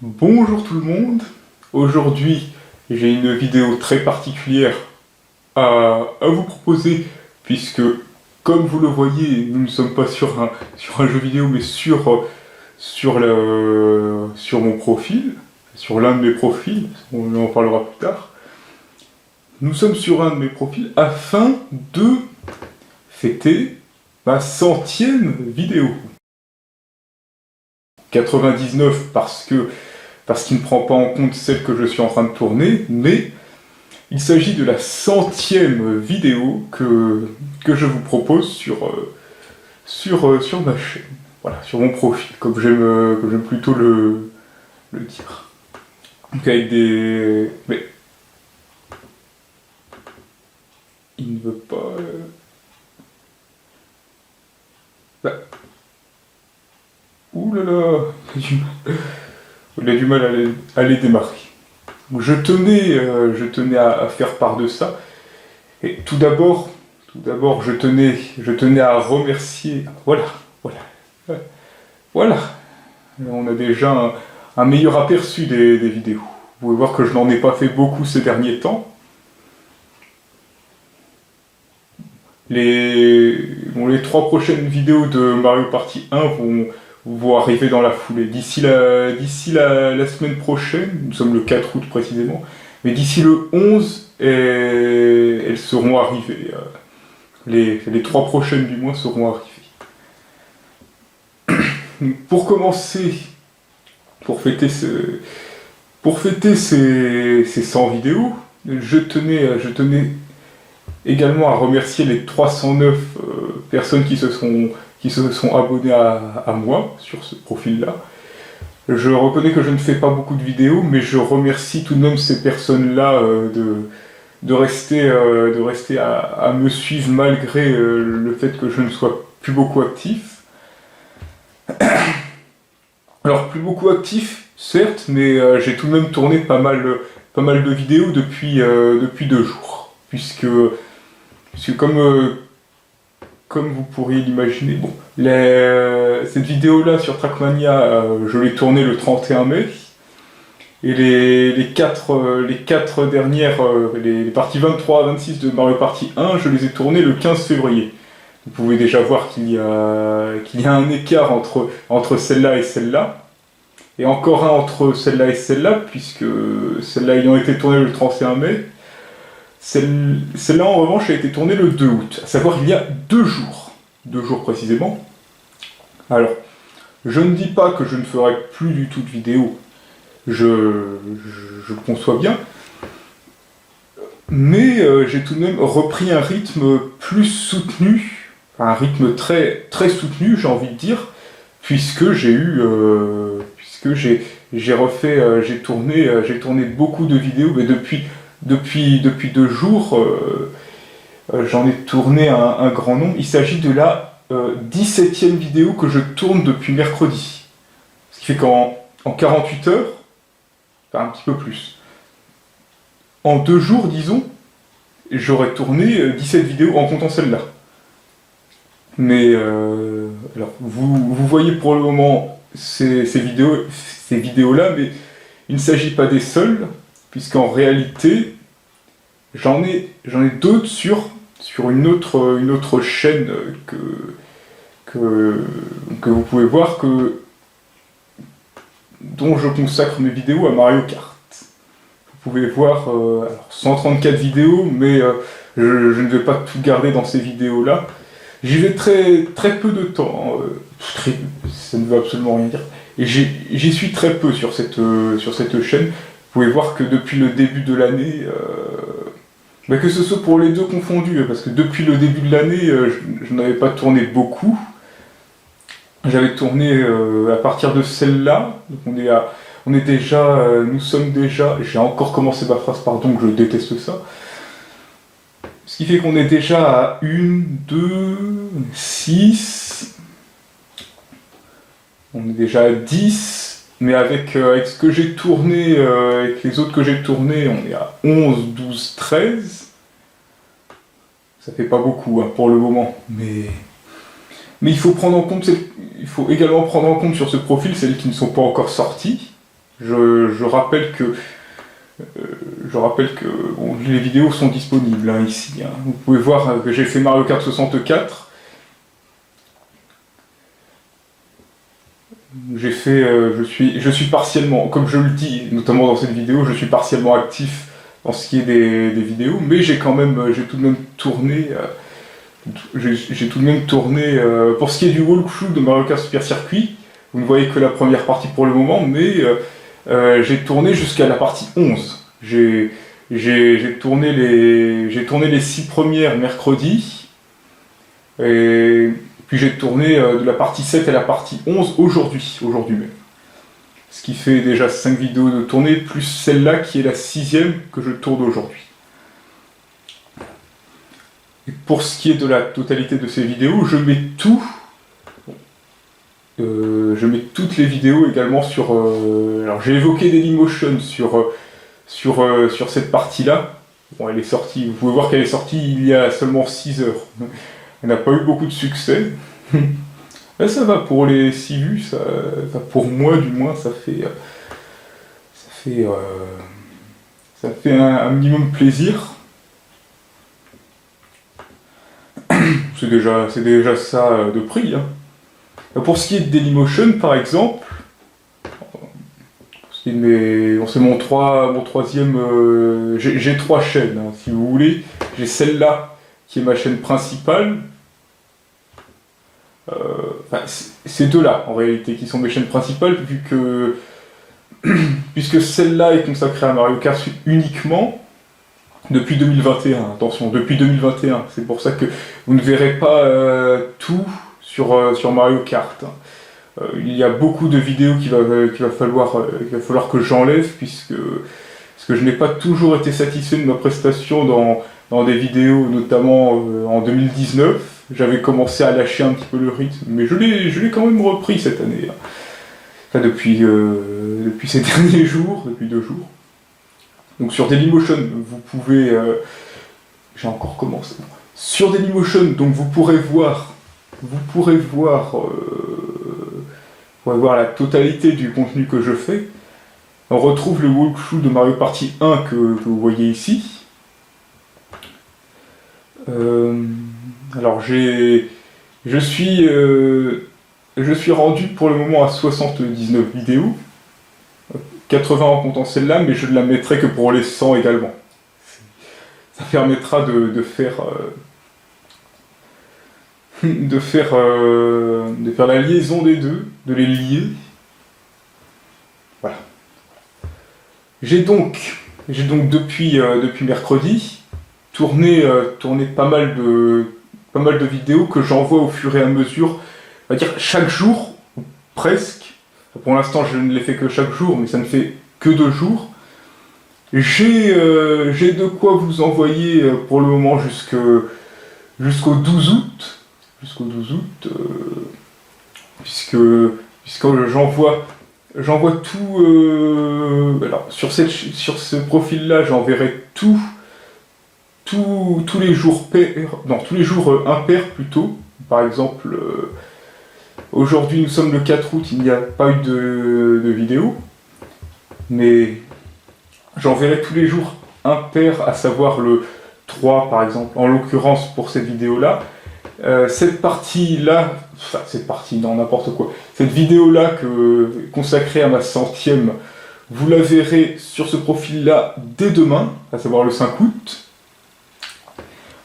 Bonjour tout le monde, aujourd'hui j'ai une vidéo très particulière à vous proposer puisque comme vous le voyez nous ne sommes pas sur un jeu vidéo mais sur mon profil, sur l'un de mes profils, on en parlera plus tard. Nous sommes sur un de mes profils afin de fêter ma 100e vidéo. 99 parce qu'il ne prend pas en compte celle que je suis en train de tourner, mais il s'agit de la 100e vidéo que je vous propose sur ma chaîne, voilà, sur mon profil, comme j'aime plutôt le dire. Donc avec des... Mais... Il ne veut pas... Bah... Ouh là là, il a du mal à les démarrer. Donc je tenais à faire part de ça. Et tout d'abord, je tenais à remercier. Voilà. On a déjà un meilleur aperçu des vidéos. Vous pouvez voir que je n'en ai pas fait beaucoup ces derniers temps. Les 3 prochaines vidéos de Mario Party 1 vont arriver dans la foulée. D'ici la semaine prochaine, nous sommes le 4 août précisément, mais d'ici le 11, elles seront arrivées. Les 3 prochaines du mois seront arrivées. Pour commencer, pour fêter ces 100 vidéos, je tenais également à remercier les 309 personnes qui se sont abonnés à moi sur ce profil-là. Je reconnais que je ne fais pas beaucoup de vidéos, mais je remercie tout de même ces personnes-là de rester à me suivre malgré le fait que je ne sois plus beaucoup actif. Alors, plus beaucoup actif, certes, mais j'ai tout de même tourné pas mal de vidéos depuis 2 jours. Puisque comme vous pourriez l'imaginer, bon, cette vidéo-là sur Trackmania, je l'ai tournée le 31 mai, et les 4 dernières, les parties 23 à 26 de Mario Party 1, je les ai tournées le 15 février. Vous pouvez déjà voir qu'il y a un écart entre celle-là et celle-là, et encore un entre celle-là et celle-là, puisque celle-là ayant été tournée le 31 mai, celle-là en revanche a été tournée le 2 août, à savoir il y a 2 jours précisément. Alors, je ne dis pas que je ne ferai plus du tout de vidéos, je le conçois bien, mais j'ai tout de même repris un rythme plus soutenu, enfin, un rythme très, très soutenu j'ai envie de dire, puisque j'ai tourné beaucoup de vidéos, mais depuis 2 jours, j'en ai tourné un grand nombre. Il s'agit de la 17e vidéo que je tourne depuis mercredi. Ce qui fait qu'en 48 heures, enfin un petit peu plus, en 2 jours, disons, j'aurais tourné 17 vidéos en comptant celle-là. Mais, alors, vous voyez pour le moment ces vidéos-là, mais il ne s'agit pas des seules, puisqu'en réalité, j'en ai d'autres sur une autre chaîne que vous pouvez voir, dont je consacre mes vidéos à Mario Kart. Vous pouvez voir alors 134 vidéos, mais je ne vais pas tout garder dans ces vidéos-là. J'y vais très, très peu de temps, ça ne veut absolument rien dire, et j'y suis très peu sur cette chaîne. Vous pouvez voir que depuis le début de l'année, que ce soit pour les deux confondus, parce que depuis le début de l'année, je n'avais pas tourné beaucoup. J'avais tourné à partir de celle-là, donc nous sommes déjà, j'ai encore commencé ma phrase, pardon, que je déteste ça. Ce qui fait qu'on est déjà à 1, 2, 6, on est déjà à 10, mais avec ce que j'ai tourné, avec les autres que j'ai tournés, on est à 11, 12, 13. Ça fait pas beaucoup hein, pour le moment, mais il faut également prendre en compte sur ce profil celles qui ne sont pas encore sorties. Je rappelle que, bon, les vidéos sont disponibles hein, ici. Hein. Vous pouvez voir que j'ai fait Mario Kart 64. J'ai fait, je suis partiellement, comme je le dis, notamment dans cette vidéo, je suis partiellement actif dans ce qui est des vidéos, mais j'ai tout de même tourné, pour ce qui est du walkthrough de Mario Kart Super Circuit. Vous ne voyez que la première partie pour le moment, mais j'ai tourné jusqu'à la partie 11. J'ai tourné les 6 premières mercredi, et puis j'ai tourné de la partie 7 à la partie 11 aujourd'hui même. Ce qui fait déjà 5 vidéos de tournée, plus celle-là qui est la 6e que je tourne aujourd'hui. Et pour ce qui est de la totalité de ces vidéos, je mets toutes les vidéos également sur... alors j'ai évoqué Dailymotion sur cette partie-là. Bon, elle est sortie, vous pouvez voir qu'elle est sortie il y a seulement 6 heures. Elle n'a pas eu beaucoup de succès. Mais ça va, pour les 6 vues, ça, pour moi du moins, ça fait un minimum plaisir. C'est déjà ça de prix. Hein. Pour ce qui est de Dailymotion, par exemple, c'est mon troisième... j'ai 3 chaînes, hein, si vous voulez. J'ai celle-là, qui est ma chaîne principale. Ces deux-là, en réalité, qui sont mes chaînes principales, puisque celle-là est consacrée à Mario Kart uniquement depuis 2021. Attention, depuis 2021. C'est pour ça que vous ne verrez pas tout sur Mario Kart. Il y a beaucoup de vidéos qu'il va falloir que j'enlève, parce que je n'ai pas toujours été satisfait de ma prestation dans des vidéos, notamment en 2019. J'avais commencé à lâcher un petit peu le rythme, mais je l'ai quand même repris cette année. Enfin, depuis ces derniers jours, depuis 2 jours. Donc sur Dailymotion, vous pouvez... j'ai encore commencé. Sur Dailymotion, donc vous pourrez voir la totalité du contenu que je fais. On retrouve le walkthrough de Mario Party 1 que vous voyez ici. Alors je suis rendu pour le moment à 79 vidéos, 80 en comptant celle-là, mais je ne la mettrai que pour les 100 également. Ça permettra de faire la liaison des deux, de les lier. Voilà. J'ai donc depuis mercredi tourné pas mal de vidéos que j'envoie au fur et à mesure, on va dire chaque jour, ou presque. Pour l'instant, je ne les fais que chaque jour, mais ça ne fait que 2 jours. J'ai de quoi vous envoyer pour le moment jusqu'au 12 août. Puisque j'envoie tout... alors, sur ce profil-là, j'enverrai tous les jours tous les jours impairs plutôt. Par exemple, aujourd'hui nous sommes le 4 août, il n'y a pas eu de vidéo, mais j'enverrai tous les jours impairs, à savoir le 3 par exemple, en l'occurrence pour cette vidéo-là. Cette vidéo-là consacrée à ma 100e, vous la verrez sur ce profil-là dès demain, à savoir le 5 août.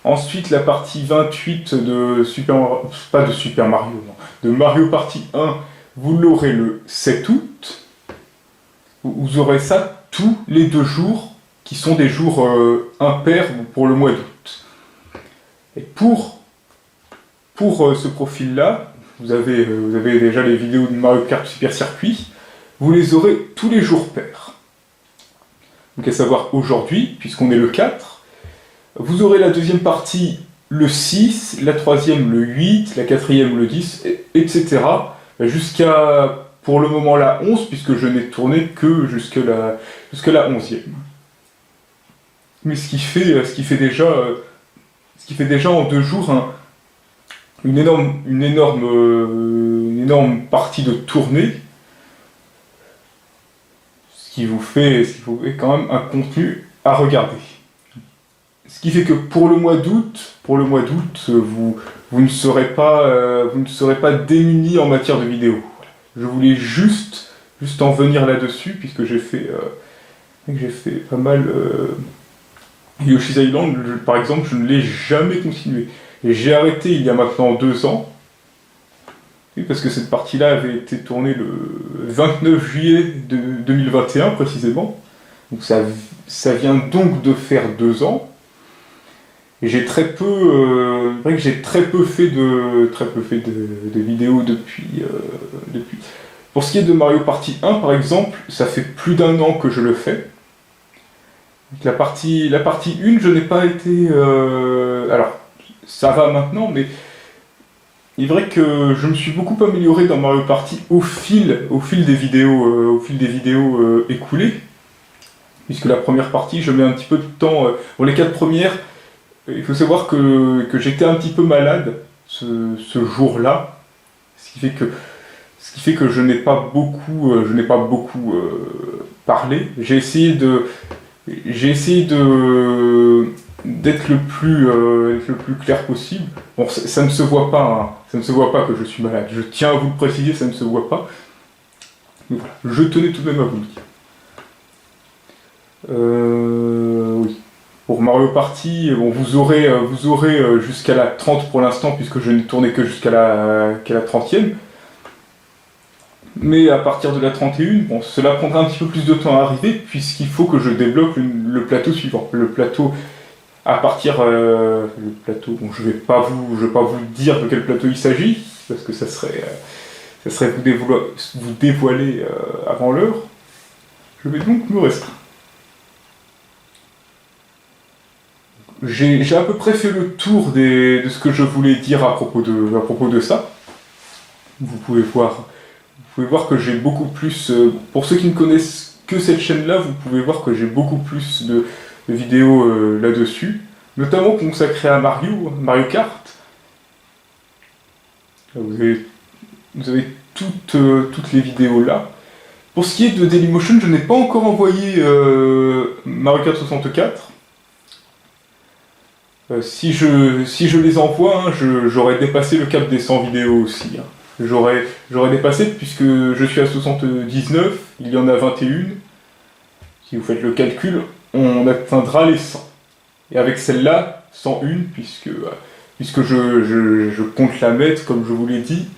Ensuite, la partie 28 de Mario Party 1, vous l'aurez le 7 août. Vous aurez ça tous les 2 jours, qui sont des jours impairs pour le mois d'août. Et pour ce profil-là, vous avez déjà les vidéos de Mario Kart Super Circuit, vous les aurez tous les jours pairs. Donc à savoir aujourd'hui, puisqu'on est le 4, vous aurez la 2e partie le 6, la 3e le 8, la 4e le 10, etc. Jusqu'à, pour le moment, la 11, puisque je n'ai tourné que jusque la 11e. Mais ce qui fait déjà en 2 jours une énorme partie de tournée. qui vous fait quand même un contenu à regarder. Ce qui fait que pour le mois d'août, vous ne serez pas démunis en matière de vidéos. Je voulais juste en venir là-dessus, puisque j'ai fait pas mal. Yoshi's Island, par exemple, je ne l'ai jamais continué. Et j'ai arrêté il y a maintenant 2 ans. Oui, parce que cette partie-là avait été tournée le 29 juillet 2021 précisément. Donc ça vient donc de faire 2 ans. Et j'ai très peu fait de vidéos depuis. Pour ce qui est de Mario Party 1 par exemple, ça fait plus d'1 an que je le fais. Donc la partie 1, je n'ai pas été. Alors, ça va maintenant, mais il est vrai que je me suis beaucoup amélioré dans Mario Party au fil des vidéos, écoulées. Puisque la première partie, je mets un petit peu de temps. Pour les 4 premières, il faut savoir que j'étais un petit peu malade ce jour-là, ce qui fait que je n'ai pas beaucoup parlé. J'ai essayé d'être le plus clair possible. Bon, ça ne se voit pas, hein. Ça ne se voit pas que je suis malade. Je tiens à vous le préciser, ça ne se voit pas. Mais voilà, je tenais tout de même à vous le dire. Oui. Pour Mario Party, bon, vous aurez jusqu'à la 30 pour l'instant, puisque je n'ai tourné que jusqu'à la 30e. Mais à partir de la 31, bon, cela prendra un petit peu plus de temps à arriver, puisqu'il faut que je débloque le plateau suivant. Le plateau, bon, je vais pas vous dire de quel plateau il s'agit, parce que ça serait vous dévoiler avant l'heure. Je vais donc me restreindre. J'ai à peu près fait le tour de ce que je voulais dire à propos de ça. Vous pouvez voir que j'ai beaucoup plus... pour ceux qui ne connaissent que cette chaîne-là, vous pouvez voir que j'ai beaucoup plus de vidéos là-dessus, notamment consacrées à Mario Kart. Vous avez toutes les vidéos là. Pour ce qui est de Dailymotion, je n'ai pas encore envoyé Mario Kart 64. Si je les envoie, hein, j'aurais dépassé le cap des 100 vidéos aussi. Hein. J'aurais dépassé puisque je suis à 79, il y en a 21. Si vous faites le calcul, on atteindra les 100. Et avec celle-là, 101, puisque je compte la mettre, comme je vous l'ai dit,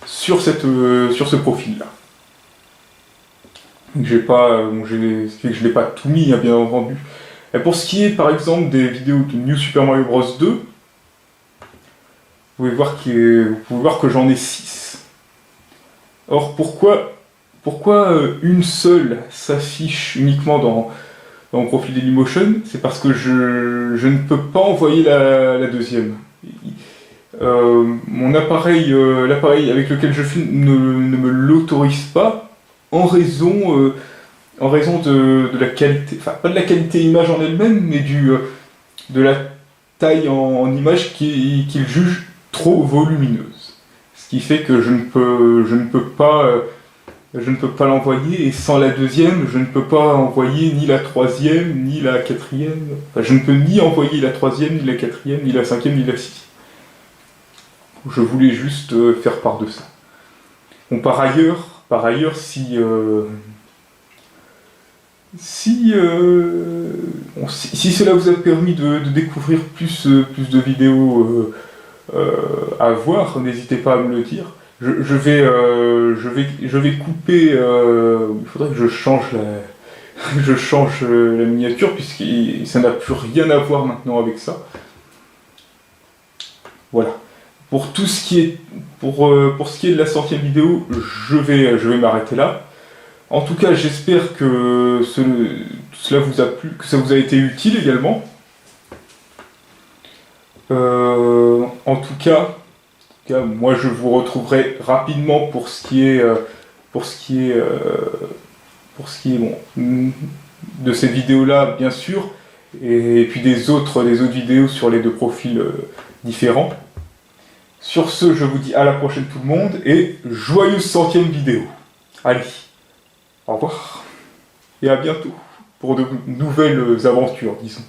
sur ce profil-là. Ce qui fait que je n'ai pas tout mis, hein, bien entendu. Et pour ce qui est par exemple des vidéos de New Super Mario Bros 2, vous pouvez voir que j'en ai 6. Or pourquoi une seule s'affiche uniquement dans mon profil Dailymotion? C'est parce que je ne peux pas envoyer la deuxième. Mon appareil, l'appareil avec lequel je filme ne me l'autorise pas en raison de la qualité, enfin pas de la qualité image en elle-même, mais de la taille en image qu'il juge trop volumineuse. Ce qui fait que je ne peux pas l'envoyer, et sans la deuxième, je ne peux pas envoyer ni la troisième, ni la quatrième. Enfin, je ne peux ni envoyer la troisième, ni la quatrième, ni la cinquième, ni la sixième. Je voulais juste faire part de ça. Bon, par ailleurs, si cela vous a permis de découvrir plus de vidéos à voir, n'hésitez pas à me le dire. Je vais couper. Il faudrait que je change la miniature, puisque ça n'a plus rien à voir maintenant avec ça. Voilà. Pour ce qui est de la sortie vidéo, je vais m'arrêter là. En tout cas, j'espère que cela vous a plu, que ça vous a été utile également. En tout cas, moi je vous retrouverai rapidement pour ce qui est bon, de cette vidéo-là, bien sûr, et puis des autres vidéos sur les deux profils différents. Sur ce, je vous dis à la prochaine tout le monde, et joyeuse 100e vidéo. Allez, au revoir. et à bientôt pour de nouvelles aventures, disons.